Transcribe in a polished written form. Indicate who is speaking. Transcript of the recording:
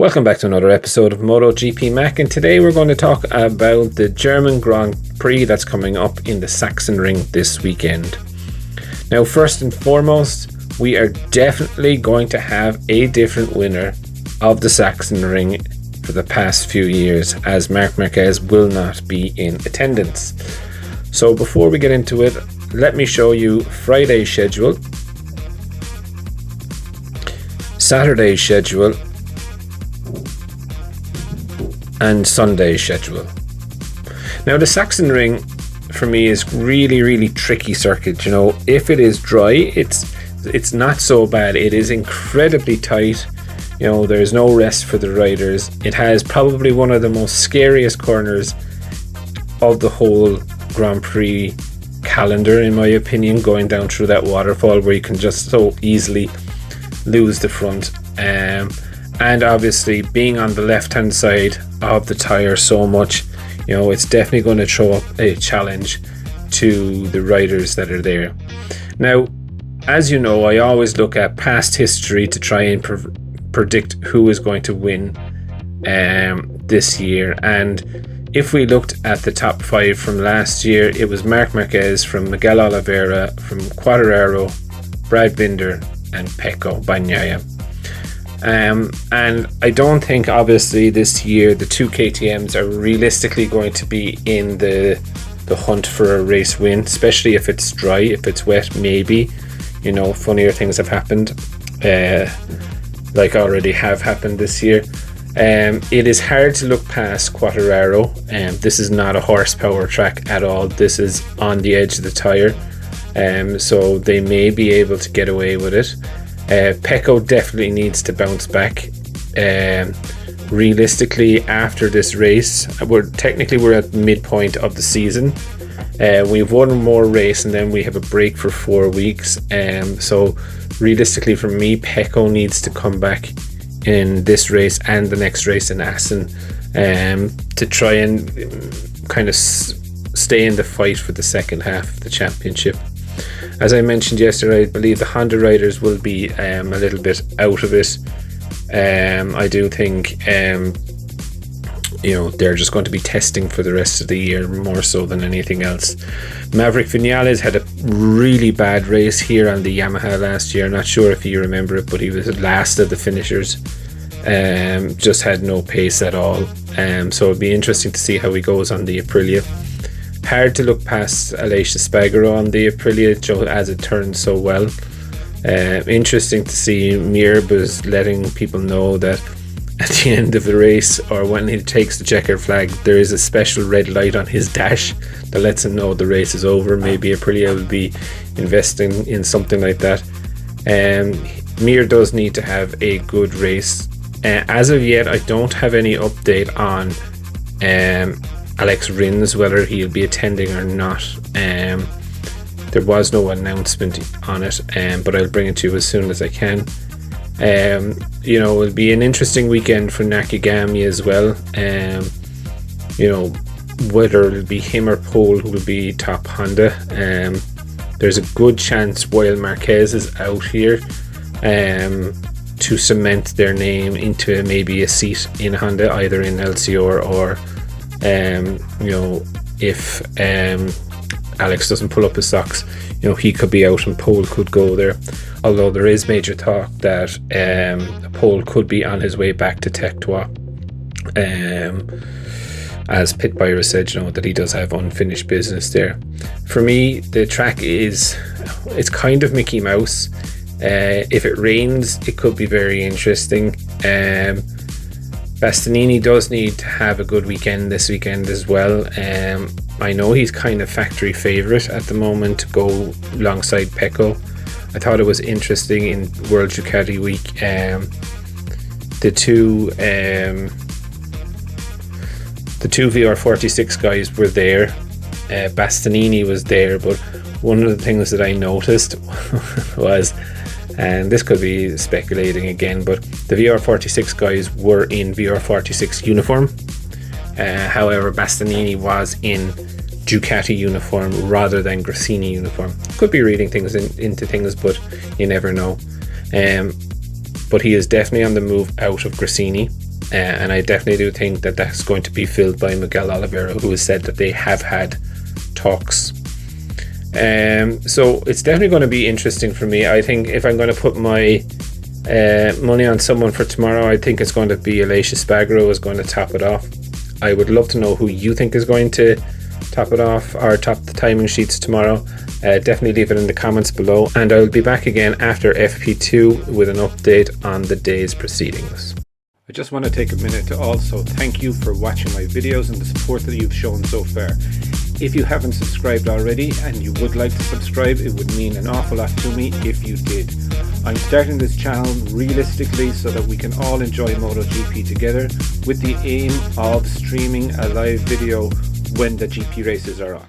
Speaker 1: Welcome back to another episode of MotoGP Mac, and today we're going to talk about the German Grand Prix that's coming up in the Sachsenring this weekend. Now, first and foremost, we are definitely going to have a different winner of the Sachsenring for the past few years, as Marc Marquez will not be in attendance. So before we get into it, let me show you Friday's schedule, Saturday's schedule, and Sunday's schedule. Now, the Sachsenring for me is really tricky circuit. You know, if it is dry, it's not so bad. It is incredibly tight. You know, there's no rest for the riders. It has probably one of the most scariest corners of the whole Grand Prix calendar, in my opinion, going down through that waterfall where you can just so easily lose the front. And obviously being on the left hand side of the tyre so much, you know, it's definitely going to throw up a challenge to the riders that are there. Now, as you know, I always look at past history to try and predict who is going to win this year. And if we looked at the top five from last year, it was Marc Marquez from Miguel Oliveira, from Quartararo, Brad Binder, and Pecco Bagnaia. And I don't think, obviously, this year the two KTMs are realistically going to be in the hunt for a race win, especially if it's dry. If it's wet, maybe, you know, funnier things have happened, like already have happened this year. It is hard to look past Quartararo, and this is not a horsepower track at all. This is on the edge of the tire, so they may be able to get away with it. Pecco definitely needs to bounce back. Realistically, after this race, we're at midpoint of the season. We have one more race and then we have a break for 4 weeks. So realistically, for me, Pecco needs to come back in this race and the next race in Assen to try and kind of stay in the fight for the second half of the championship. As I mentioned yesterday, I believe the Honda riders will be a little bit out of it. I do think, you know, they're just going to be testing for the rest of the year more so than anything else. Maverick Vinales had a really bad race here on the Yamaha last year. Not sure if you remember it, but he was last of the finishers. Just had no pace at all. So it'll be interesting to see how he goes on the Aprilia. Hard to look past Aleix Espargaro on the Aprilia, as it turned so well. Interesting to see Mir was letting people know that at the end of the race, or when he takes the checkered flag, there is a special red light on his dash that lets him know the race is over. Maybe Aprilia will be investing in something like that. Mir does need to have a good race. As of yet, I don't have any update on Alex Rins, whether he'll be attending or not. There was no announcement on it, but I'll bring it to you as soon as I can. You know, it'll be an interesting weekend for Nakagami as well. You know, whether it'll be him or Pole who will be top Honda. There's a good chance while Marquez is out here to cement their name into maybe a seat in Honda, either in LCR or you know, if Alex doesn't pull up his socks, you know, he could be out and Pole could go there. Although there is major talk that Pole could be on his way back to Tech Trois, as Pit Buyer said, you know, that he does have unfinished business there. For me, the track it's kind of Mickey Mouse. If it rains, it could be very interesting. Bastianini does need to have a good weekend this weekend as well. I know he's kind of factory favourite at the moment to go alongside Pecco. I thought it was interesting in World Ducati Week. The two VR46 guys were there. Bastianini was there, but one of the things that I noticed was, and this could be speculating again, but the VR46 guys were in VR46 uniform. However, Bastianini was in Ducati uniform rather than Gresini uniform. Could be reading things into things, but you never know. But he is definitely on the move out of Gresini. and I definitely do think that that's going to be filled by Miguel Oliveira, who has said that they have had talks. So it's definitely going to be interesting for me. I think if I'm going to put my money on someone for tomorrow, I think it's going to be Aleix Espargaro is going to top it off. I would love to know who you think is going to top it off or top the timing sheets tomorrow. Definitely leave it in the comments below, and I'll be back again after FP2 with an update on the day's proceedings. I just want to take a minute to also thank you for watching my videos and the support that you've shown so far. If you haven't subscribed already and you would like to subscribe, it would mean an awful lot to me if you did. I'm starting this channel realistically so that we can all enjoy MotoGP together, with the aim of streaming a live video when the GP races are on.